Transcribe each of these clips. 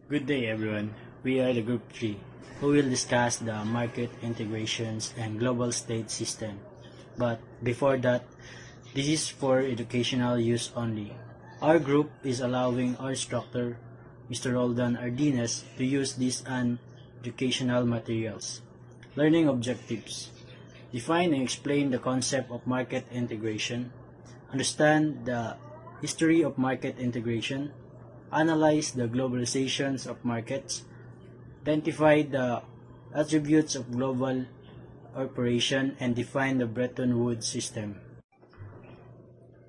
Good day, everyone. We are the Group 3, who will discuss the market integrations and global state system. But before that, this is for educational use only. Our group is allowing our instructor, Mr. Roldan Ardines, to use these as educational materials. Learning objectives. Define and explain the concept of market integration. Understand the history of market integration. Analyze the globalizations of markets, identify the attributes of global operation, and define the Bretton Woods system.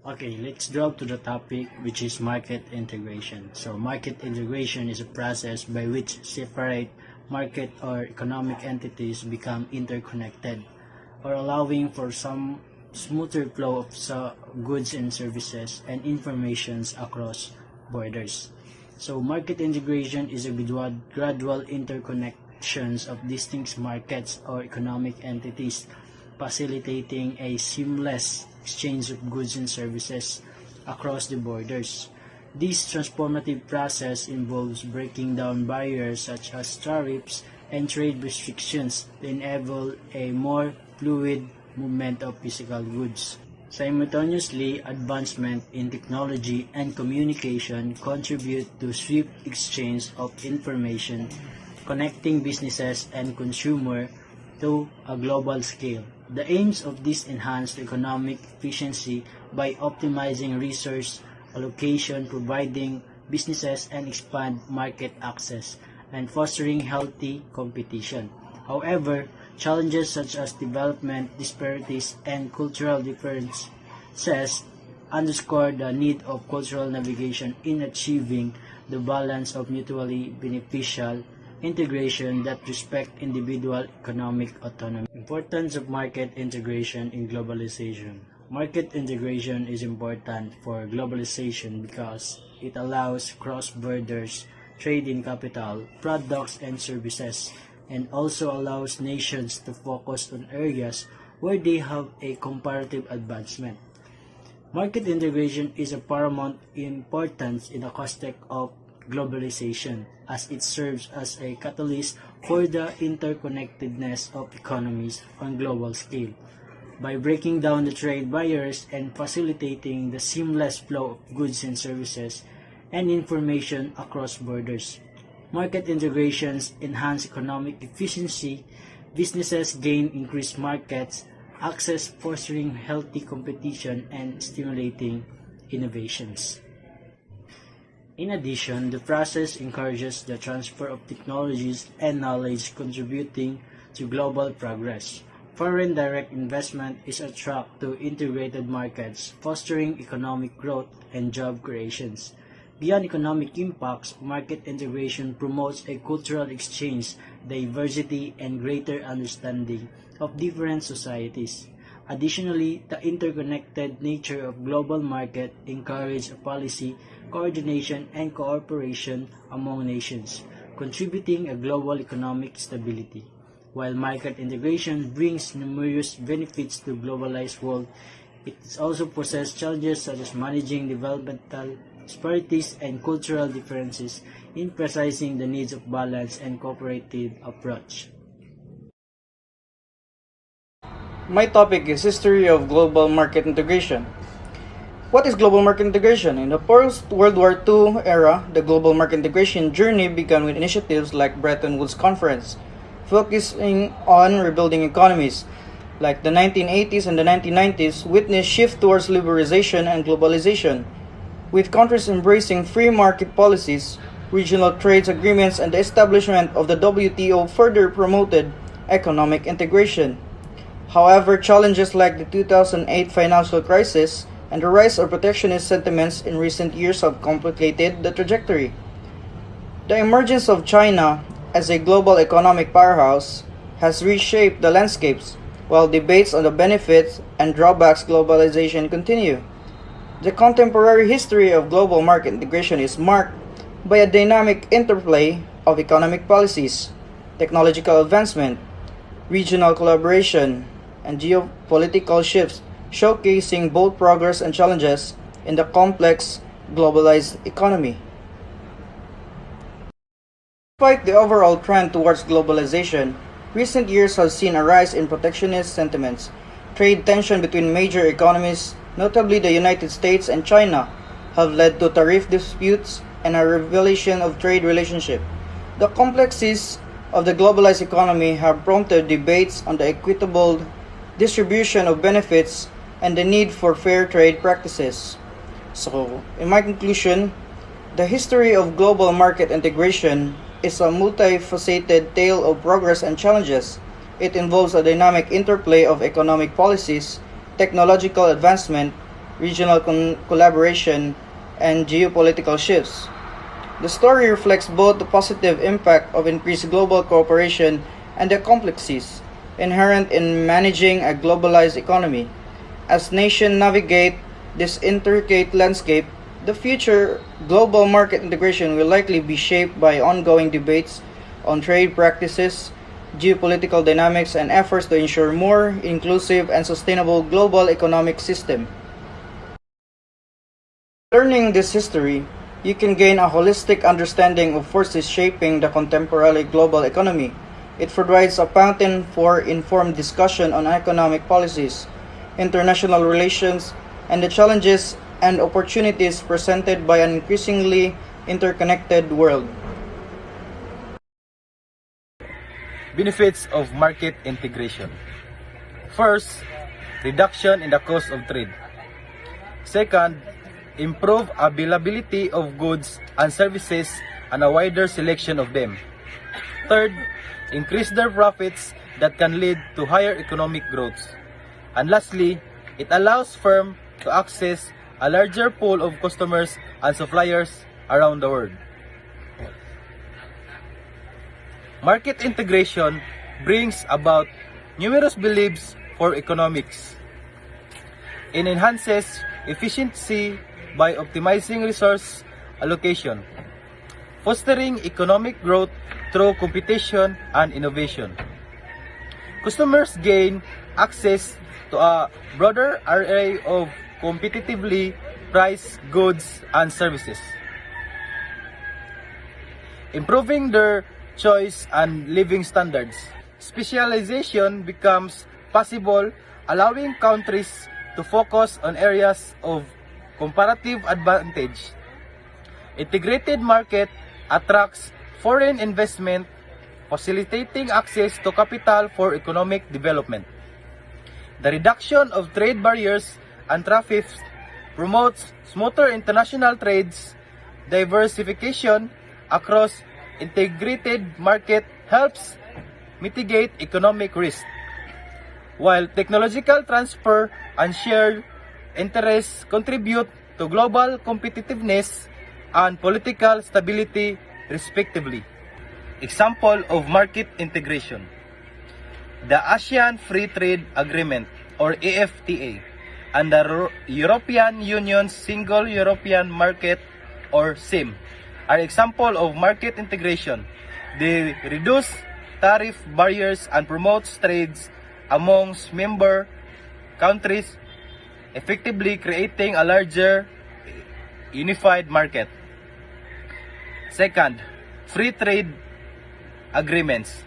Okay, let's drop to the topic, which is market integration. So market integration is a process by which separate market or economic entities become interconnected, or allowing for some smoother flow of goods and services and informations across borders. So market integration is a gradual interconnections of distinct markets or economic entities, facilitating a seamless exchange of goods and services across the borders. This transformative process involves breaking down barriers such as tariffs and trade restrictions to enable a more fluid movement of physical goods. Simultaneously, advancement in technology and communication contribute to swift exchange of information, connecting businesses and consumers to a global scale. The aims of this enhanced economic efficiency by optimizing resource allocation, providing businesses and expand market access, and fostering healthy competition. However, challenges such as development disparities and cultural differences underscore the need of cultural navigation in achieving the balance of mutually beneficial integration that respect individual economic autonomy. Importance of market integration in globalization. Market integration is important for globalization because it allows cross-border trade in capital, products, and services, and also allows nations to focus on areas where they have a comparative advancement. Market integration is of paramount importance in the context of globalization, as it serves as a catalyst for the interconnectedness of economies on global scale. By breaking down the trade barriers and facilitating the seamless flow of goods and services and information across borders. Market integrations enhance economic efficiency, businesses gain increased markets, access fostering healthy competition and stimulating innovations. In addition, the process encourages the transfer of technologies and knowledge contributing to global progress. Foreign direct investment is a track to integrated markets, fostering economic growth and job creations. Beyond economic impacts, market integration promotes a cultural exchange, diversity, and greater understanding of different societies. Additionally, the interconnected nature of global market encourages policy, coordination, and cooperation among nations, contributing a global economic stability. While market integration brings numerous benefits to globalized world, it also poses challenges such as managing developmental disparities and cultural differences, emphasizing the needs of balanced and cooperative approach. My topic is History of Global Market Integration. What is global market integration? In the post-World War II era, the global market integration journey began with initiatives like Bretton Woods Conference, focusing on rebuilding economies. Like the 1980s and the 1990s, witnessed shift towards liberalization and globalization, with countries embracing free market policies, regional trade agreements, and the establishment of the WTO further promoted economic integration. However, challenges like the 2008 financial crisis and the rise of protectionist sentiments in recent years have complicated the trajectory. The emergence of China as a global economic powerhouse has reshaped the landscapes, while debates on the benefits and drawbacks of globalization continue. The contemporary history of global market integration is marked by a dynamic interplay of economic policies, technological advancement, regional collaboration, and geopolitical shifts, showcasing both progress and challenges in the complex globalized economy. Despite the overall trend towards globalization, recent years have seen a rise in protectionist sentiments. Trade tension between major economies, notably the United States and China, have led to tariff disputes and a revelation of trade relationship. The complexities of the globalized economy have prompted debates on the equitable distribution of benefits and the need for fair trade practices. So, in my conclusion, the history of global market integration is a multifaceted tale of progress and challenges. It involves a dynamic interplay of economic policies, technological advancement, regional collaboration, and geopolitical shifts. The story reflects both the positive impact of increased global cooperation and the complexities inherent in managing a globalized economy. As nations navigate this intricate landscape, the future global market integration will likely be shaped by ongoing debates on trade practices, geopolitical dynamics, and efforts to ensure more inclusive and sustainable global economic system. Learning this history, you can gain a holistic understanding of forces shaping the contemporary global economy. It provides a fountain for informed discussion on economic policies, international relations, and the challenges and opportunities presented by an increasingly interconnected world. Benefits of market integration. First, reduction in the cost of trade. Second, improve availability of goods and services and a wider selection of them. Third, increase their profits that can lead to higher economic growth. And lastly, it allows firms to access a larger pool of customers and suppliers around the world. Market integration brings about numerous beliefs for economics. It enhances efficiency by optimizing resource allocation, fostering economic growth through competition and innovation. Customers gain access to a broader array of competitively priced goods and services, improving their choice and living standards. Specialization becomes possible, allowing countries to focus on areas of comparative advantage. Integrated market attracts foreign investment, facilitating access to capital for economic development. The reduction of trade barriers and tariffs promotes smoother international trades. Diversification across integrated market helps mitigate economic risk, while technological transfer and shared interests contribute to global competitiveness and political stability, respectively. Example of market integration: the ASEAN Free Trade Agreement or AFTA and the European Union's Single European Market or SIM are example of market integration. They reduce tariff barriers and promotes trades amongst member countries, effectively creating a larger unified market. Second, free trade agreements.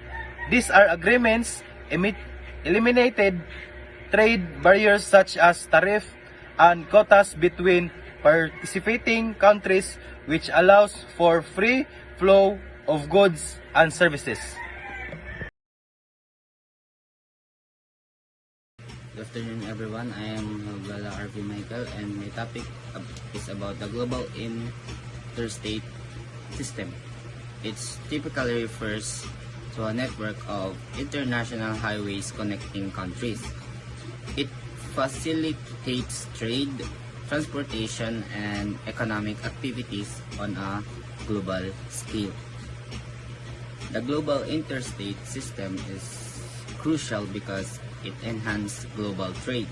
These are agreements eliminated trade barriers such as tariff and quotas between participating countries, which allows for free flow of goods and services. Good afternoon, everyone. I am Gala RV Michael, and my topic is about the global interstate system. It typically refers to a network of international highways connecting countries. It facilitates trade, transportation, and economic activities on a global scale. The global interstate system is crucial because it enhances global trade,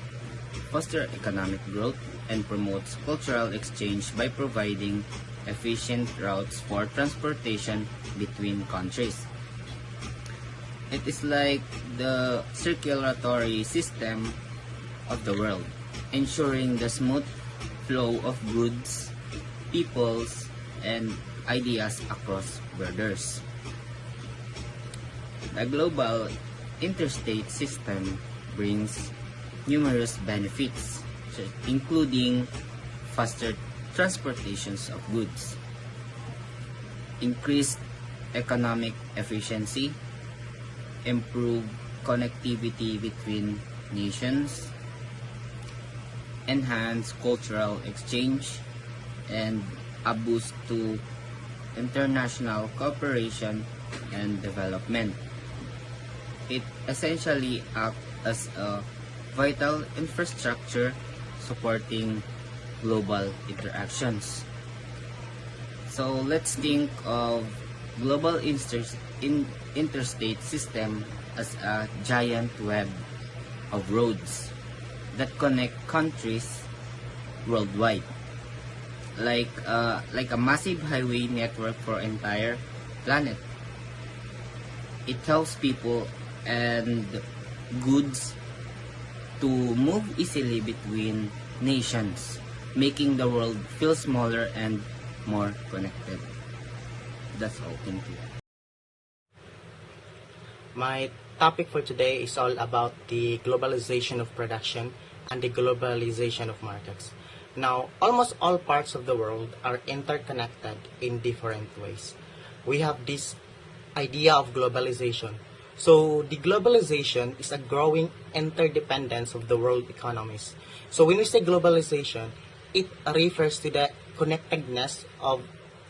fosters economic growth, and promotes cultural exchange by providing efficient routes for transportation between countries. It is like the circulatory system of the world, ensuring the smooth flow of goods, peoples, and ideas across borders. The global interstate system brings numerous benefits, including faster transportations of goods, increased economic efficiency, improved connectivity between nations, enhanced cultural exchange, and a boost to international cooperation and development. It essentially acts as a vital infrastructure supporting global interactions. So let's think of global interstate system as a giant web of roads that connect countries worldwide, like a massive highway network for entire planet. It helps people and goods to move easily between nations, making the world feel smaller and more connected. That's all. Thank you. My topic for today is all about the globalization of production and the globalization of markets. Now, almost all parts of the world are interconnected in different ways. We have this idea of globalization. So, the globalization is a growing interdependence of the world economies. So, when we say globalization, it refers to the connectedness of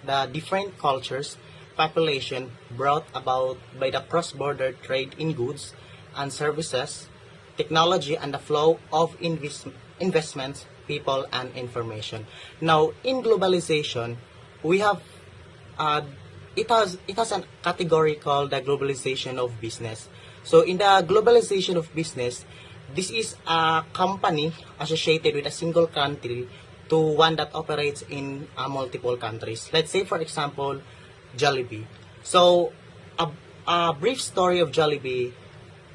the different cultures, population brought about by the cross-border trade in goods and services, technology, and the flow of investments, people, and information. Now, in globalization, we have it has a category called the globalization of business. So, in the globalization of business, this is a company associated with a single country to one that operates in multiple countries. Let's say, for example, Jollibee. So, a brief story of Jollibee.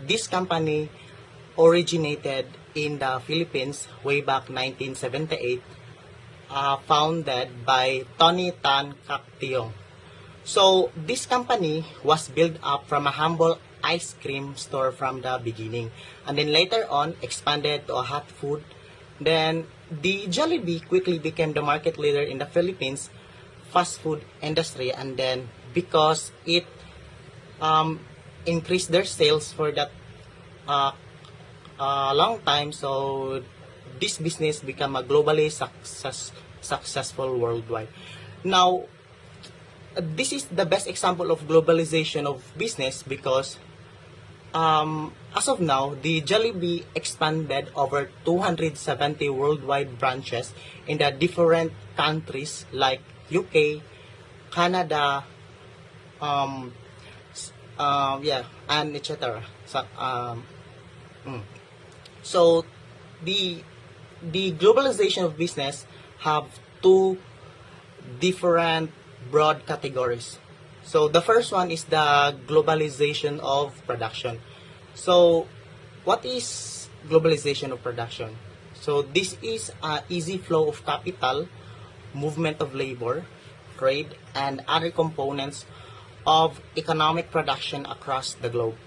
This company originated in the Philippines way back 1978, founded by Tony Tan Kak Tiong. So, this company was built up from a humble ice cream store from the beginning, and then later on expanded to a hot food. Then, the Jollibee quickly became the market leader in the Philippines fast food industry, and then because it increased their sales for that long time, so this business became a globally successful worldwide. Now, this is the best example of globalization of business because as of now, the Jollibee expanded over 270 worldwide branches in the different countries like UK, Canada, and etc. So the globalization of business have two different broad categories. So the first one is the globalization of production. So what is globalization of production? So this is an easy flow of capital, movement of labor, trade, and other components of economic production across the globe.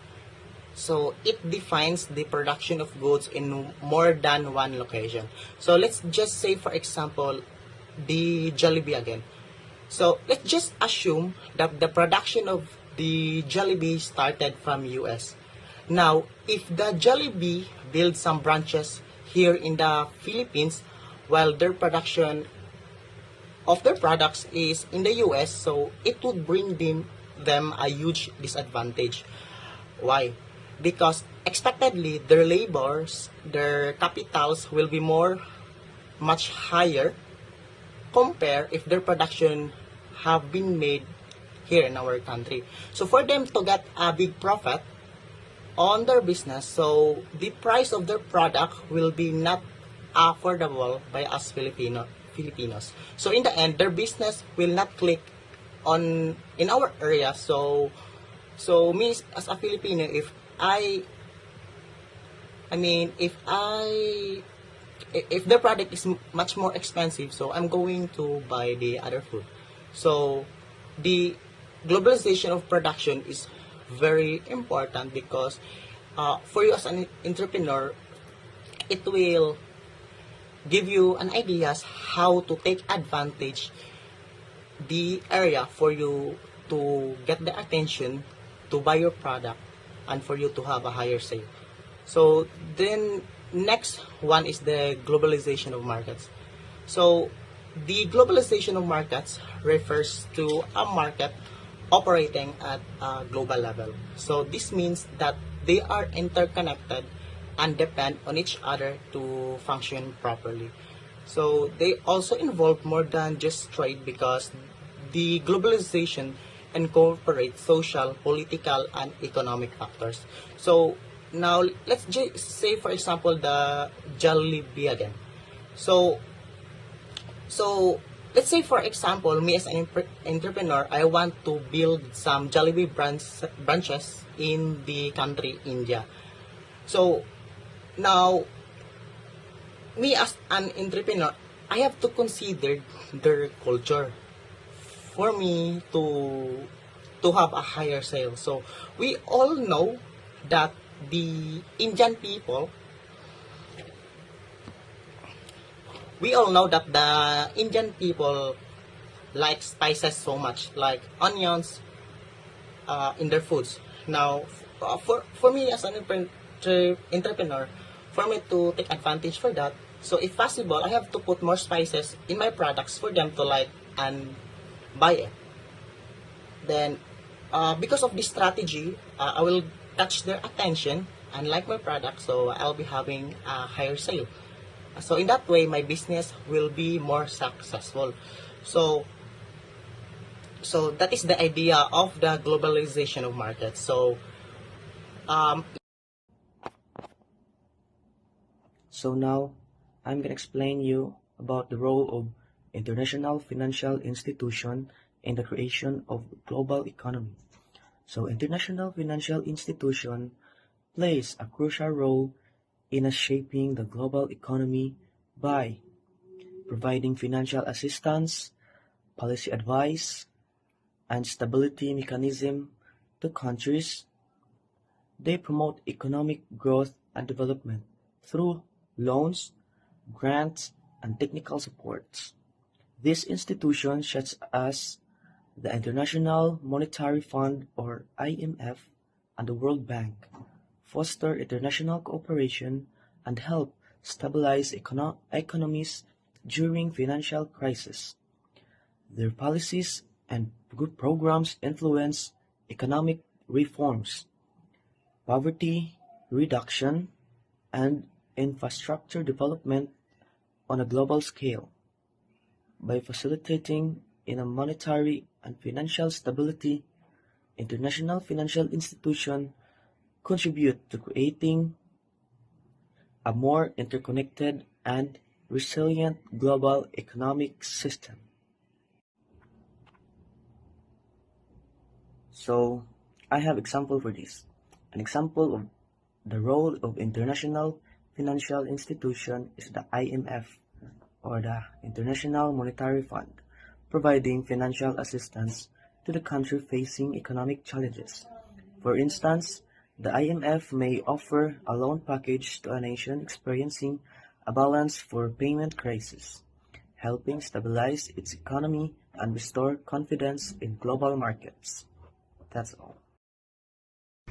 So it defines the production of goods in more than one location. So let's just say, for example, the Jollibee again. So let's just assume that the production of the Jollibee started from US. Now, if the Jollibee builds some branches here in the Philippines, while their production of their products is in the US, so it would bring them a huge disadvantage. Why? Because expectedly their labors, their capitals will be much higher compare if their production have been made here in our country. So for them to get a big profit on their business, so the price of their product will be not affordable by us Filipinos. So in the end, their business will not click in our area. So me as a Filipino, if the product is much more expensive, so I'm going to buy the other food. So the globalization of production is very important because for you as an entrepreneur, it will give you an ideas how to take advantage the area for you to get the attention to buy your product and for you to have a higher sale. So then next one is the globalization of markets. So the globalization of markets refers to a market operating at a global level. So this means that they are interconnected and depend on each other to function properly. So they also involve more than just trade because the globalization incorporates social, political, and economic factors. So now let's just say, for example, the Jollibee again. So let's say, for example, me as an entrepreneur, I want to build some Jollibee branches in the country India. So now, me as an entrepreneur, I have to consider their culture for me to have a higher sale. So we all know that the Indian people, like spices so much, like onions in their foods. Now, for me as an entrepreneur, for me to take advantage for that, so if possible, I have to put more spices in my products for them to like and buy it. Then, because of this strategy, I will catch their attention and like my product, so I'll be having a higher sale. So in that way, my business will be more successful. So that is the idea of the globalization of markets. So So now, I'm gonna explain you about the role of international financial institution in the creation of global economy. So international financial institution plays a crucial role in shaping the global economy by providing financial assistance, policy advice, and stability mechanism to countries. They promote economic growth and development through loans, grants, and technical supports. These institutions, such as the International Monetary Fund or IMF and the World Bank, foster international cooperation and help stabilize economies during financial crisis. Their policies and good programs influence economic reforms, poverty reduction, and infrastructure development on a global scale. By facilitating in a monetary and financial stability, international financial institutions contribute to creating a more interconnected and resilient global economic system. So, I have example for this. An example of the role of international financial institution is the IMF or the International Monetary Fund, providing financial assistance to the country facing economic challenges. For instance, the IMF may offer a loan package to a nation experiencing a balance for payment crisis, helping stabilize its economy and restore confidence in global markets. That's all.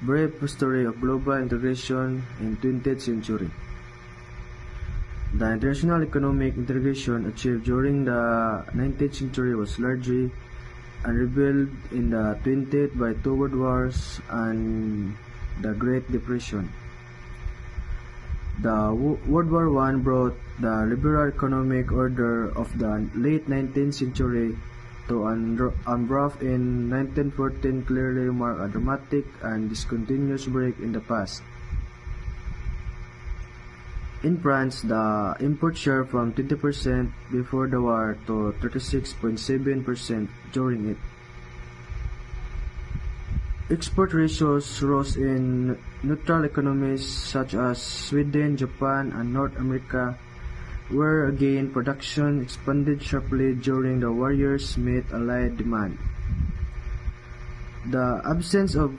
Brief history of global integration in 20th century. The international economic integration achieved during the 19th century was largely unrevealed in the 20th by two world wars and the Great Depression. The World War I brought the liberal economic order of the late 19th century to unwrap in 1914 clearly marked a dramatic and discontinuous break in the past. In France, the import share from 20% before the war to 36.7% during it. Export ratios rose in neutral economies such as Sweden, Japan, and North America, where again production expanded sharply during the war years met allied demand. The absence of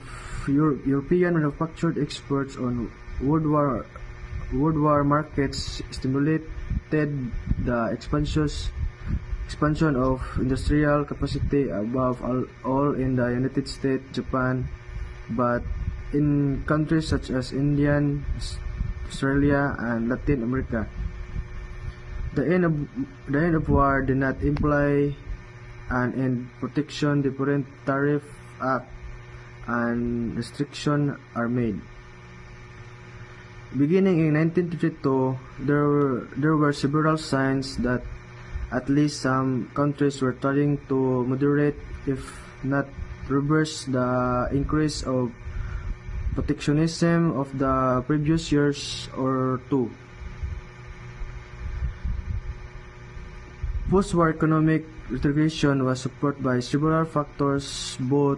European manufactured exports on World War markets stimulated the expansion of industrial capacity above all in the United States, Japan, but in countries such as India, Australia, and Latin America. The end of war did not imply an end. Protection, different tariff act, and restriction are made. Beginning in 1932, there were several signs that at least some countries were trying to moderate, if not reverse, the increase of protectionism of the previous years or two. Post-war economic integration was supported by several factors, both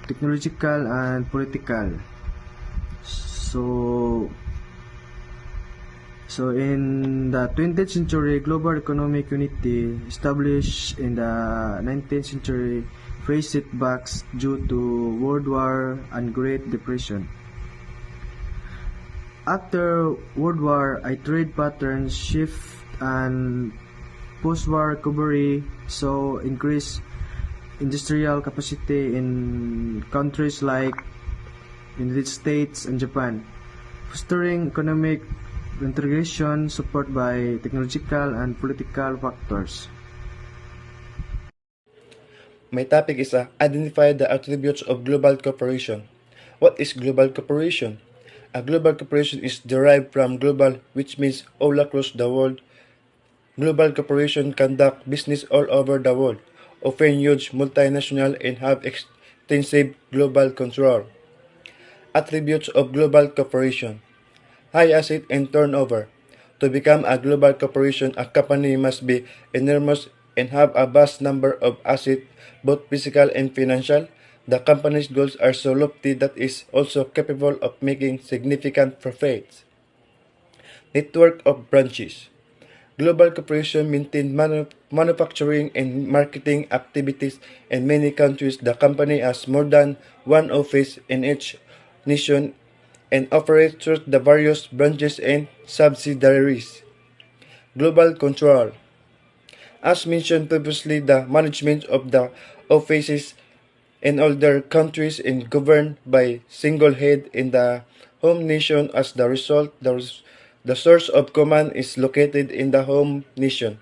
technological and political. So in the 20th century, global economic unity established in the 19th century faced setbacks due to World War and Great Depression. After World War, a trade pattern shift and post-war recovery saw increased industrial capacity in countries like United States and Japan, fostering economic integration supported by technological and political factors. My topic is identify the attributes of global cooperation. What is global cooperation? A global cooperation is derived from global, which means all across the world. Global cooperation conduct business all over the world, often huge multinational and have extensive global control. Attributes of global cooperation: high asset and turnover. To become a global corporation, a company must be enormous and have a vast number of assets, both physical and financial. The company's goals are so lofty that it is also capable of making significant profits. Network of branches. Global corporation maintain manufacturing and marketing activities in many countries. The company has more than one office in each nation and operates through the various branches and subsidiaries. Global control. As mentioned previously, the management of the offices in all their countries is governed by single head in the home nation. As the result, the source of command is located in the home nation.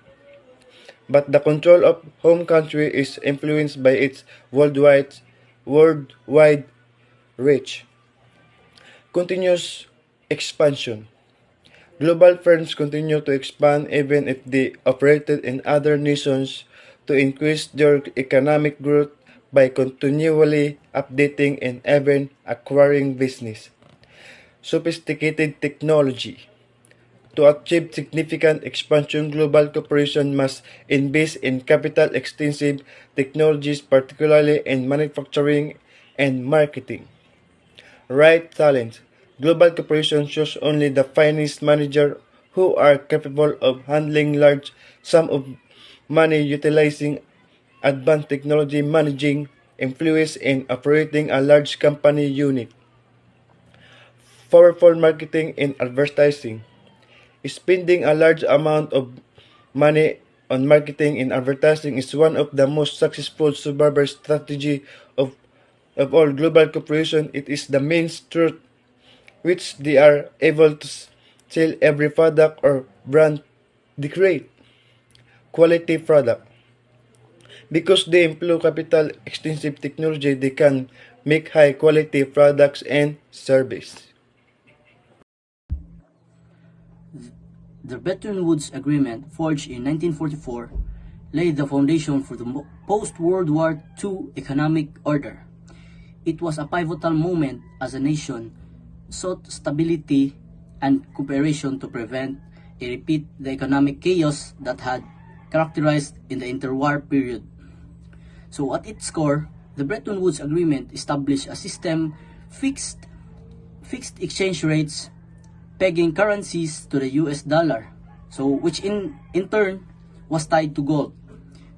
But the control of home country is influenced by its worldwide reach. Continuous expansion. Global firms continue to expand even if they operated in other nations to increase their economic growth by continually updating and even acquiring business. Sophisticated technology. To achieve significant expansion, global corporations must invest in capital-intensive technologies, particularly in manufacturing and marketing. Right talent. Global corporations choose only the finest managers who are capable of handling large sums of money, utilizing advanced technology, managing influence, and operating a large company unit. Powerful marketing and advertising. Spending a large amount of money on marketing and advertising is one of the most successful survival strategies of all global corporations. It is the main truth which they are able to sell every product or brand they create. Quality product. Because they employ capital extensive technology, they can make high quality products and service. The Bretton Woods Agreement, forged in 1944, laid the foundation for the post-World War II economic order. It was a pivotal moment as a nation sought stability and cooperation to prevent a repeat the economic chaos that had characterized in the interwar period. So at its core, the Bretton Woods Agreement established a system fixed exchange rates, pegging currencies to the US dollar, so which in turn was tied to gold.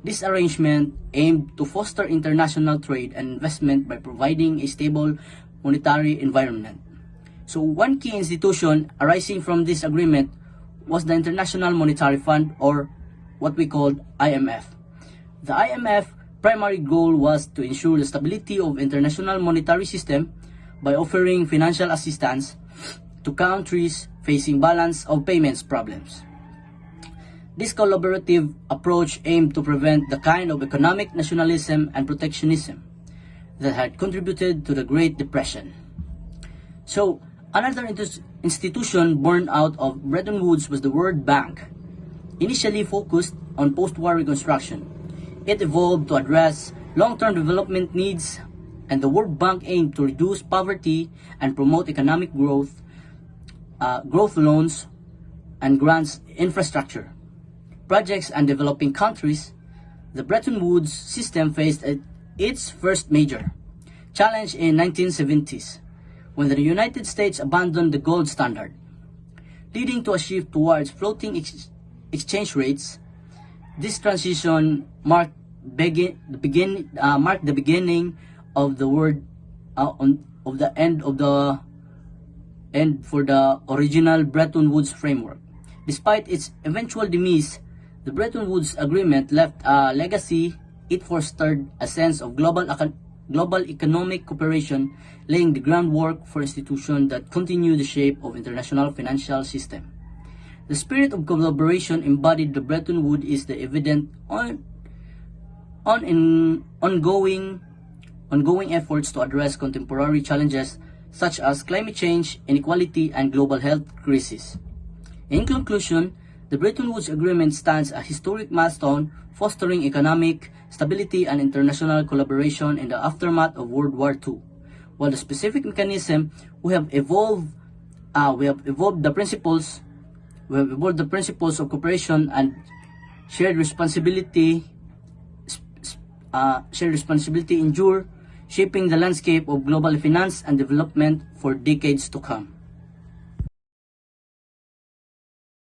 This arrangement aimed to foster international trade and investment by providing a stable monetary environment. So one key institution arising from this agreement was the International Monetary Fund, or what we called IMF. The IMF primary goal was to ensure the stability of international monetary system by offering financial assistance to countries facing balance of payments problems. This collaborative approach aimed to prevent the kind of economic nationalism and protectionism that had contributed to the Great Depression. So, another institution born out of Bretton Woods was the World Bank. Initially focused on post-war reconstruction, it evolved to address long-term development needs, and the World Bank aimed to reduce poverty and promote economic growth, growth loans, and grants infrastructure projects and developing countries. The Bretton Woods system faced its first major challenge in 1970s when the United States abandoned the gold standard, leading to a shift towards floating exchange rates. This transition marked the beginning of the end for the original Bretton Woods framework. Despite its eventual demise, the Bretton Woods Agreement left a legacy. It fostered a sense of global economic cooperation, laying the groundwork for institutions that continue the shape of international financial system. The spirit of collaboration embodied the Bretton Woods is the evident ongoing efforts to address contemporary challenges such as climate change, inequality, and global health crisis. In conclusion, the Bretton Woods Agreement stands a historic milestone, fostering economic stability and international collaboration in the aftermath of World War II. While the specific mechanism we have evolved the principles of cooperation and shared responsibility endure, shaping the landscape of global finance and development for decades to come.